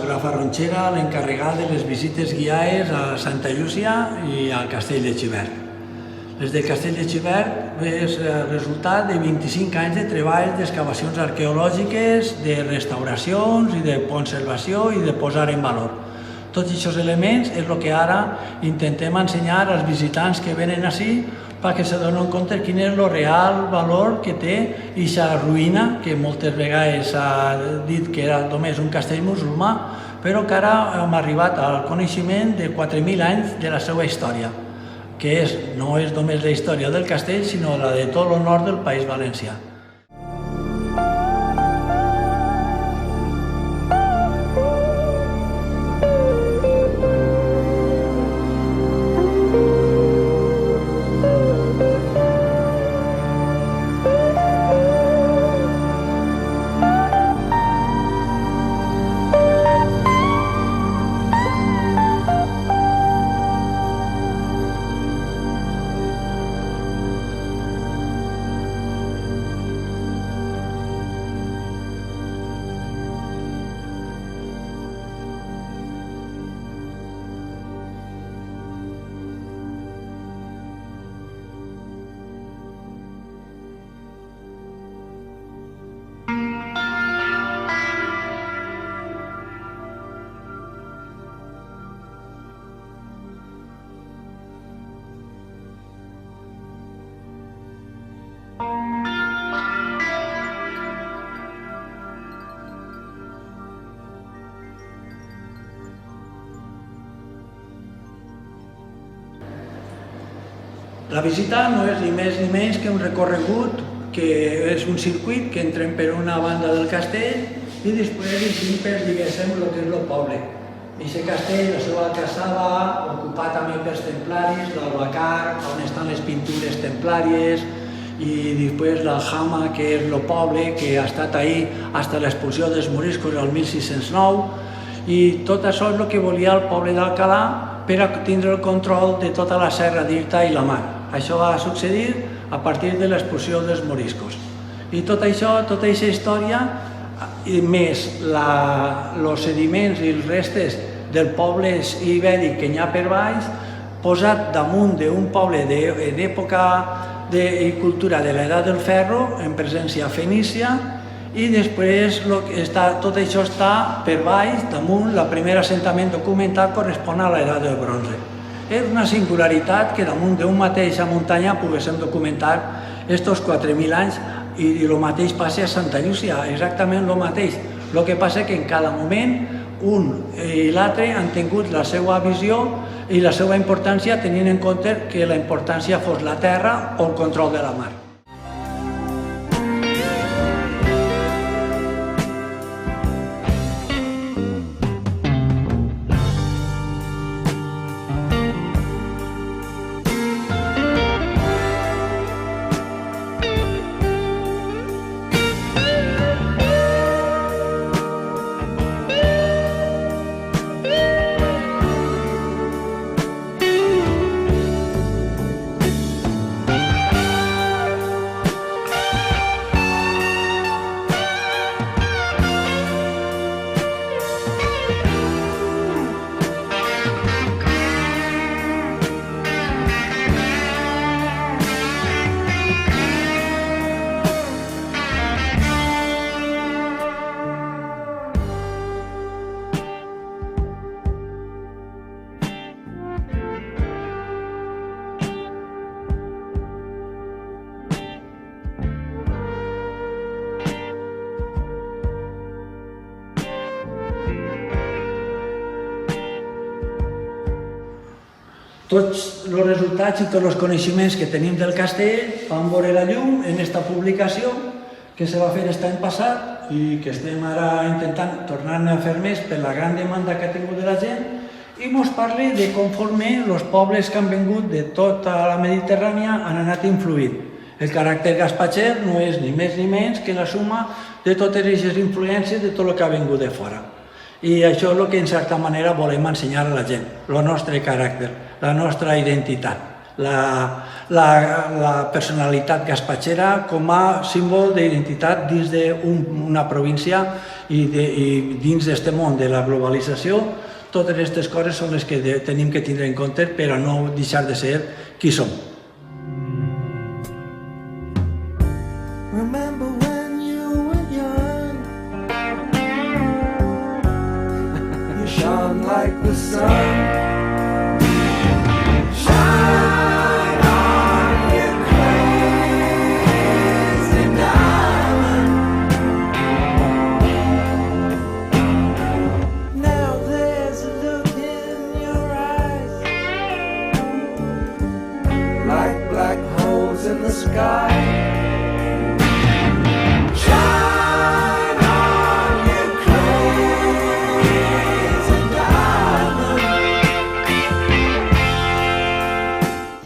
geògraf Arronxera, l'encarregat de les visites guiades a Santa Llúcia i al Castell de Xivert. Les del Castell de Xivert és el resultat de 25 anys de treball d'excavacions arqueològiques, de restauracions i de conservació i de posar en valor. Tots aquests elements és el que ara intentem ensenyar als visitants que venen ací perquè se donen compte quin és el real valor que té aquesta ruïna, que moltes vegades s'ha dit que era només un castell musulmà, però que ara hem arribat al coneixement de 4.000 anys de la seva història, que no és només la història del castell, sinó la de tot el nord del País Valencià. La visita no és ni més ni menys que un recorregut, que és un circuit que entrem per una banda del castell i després eixim per, diguéssim, el que és el poble. Aquest castell, la seva alçada, ocupat també pels templaris, l'albacar, on estan les pintures templàries, i després l'Aljama, que és el poble que ha estat ahí fins a l'expulsió dels moriscos el 1609, i tot això és el que volia el poble d'Alcalà per a tindre el control de tota la serra d'Irta i la mar. Això va succeir a partir de l'expulsió dels moriscos. I tot això, tota aquesta història, més els sediments i els restes del poble ibèric que hi ha per baix, posat damunt d'un poble d'època i cultura de l'edat del ferro, en presència fenícia, i després tot això està per baix, damunt, el primer assentament documental correspon a l'edat del bronze. És una singularitat que damunt d'una mateixa muntanya poguéssim documentar aquests 4.000 anys i el mateix passa a Santa Llúcia, exactament el mateix. El que passa que en cada moment un i l'altre han tingut la seva visió i la seva importància tenint en compte que la importància fos la terra o el control de la mar. Tots els resultats i tots els coneixements que tenim del castell van veure la llum en aquesta publicació que se va fer l'any passat i que estem ara intentant tornar-ne a fer més per la gran demanda que ha tingut de la gent, i ens parla de conforme els pobles que han vingut de tota la Mediterrània han anat influint. El caràcter gaspatxer no és ni més ni menys que la suma de totes aquestes influències de tot el que ha vingut de fora. I això és el que en certa manera volem ensenyar a la gent, el nostre caràcter, la nostra identitat, la personalitat gaspatxera com a símbol d'identitat dins d'una província i dins d'aquest món de la globalització, totes aquestes coses són les que tenim que tindre en compte per a no deixar de ser qui som. Remember when you were young, you shone like the sun. Shine on, you crazy diamond. Now there's a look in your eyes, like black holes in the sky.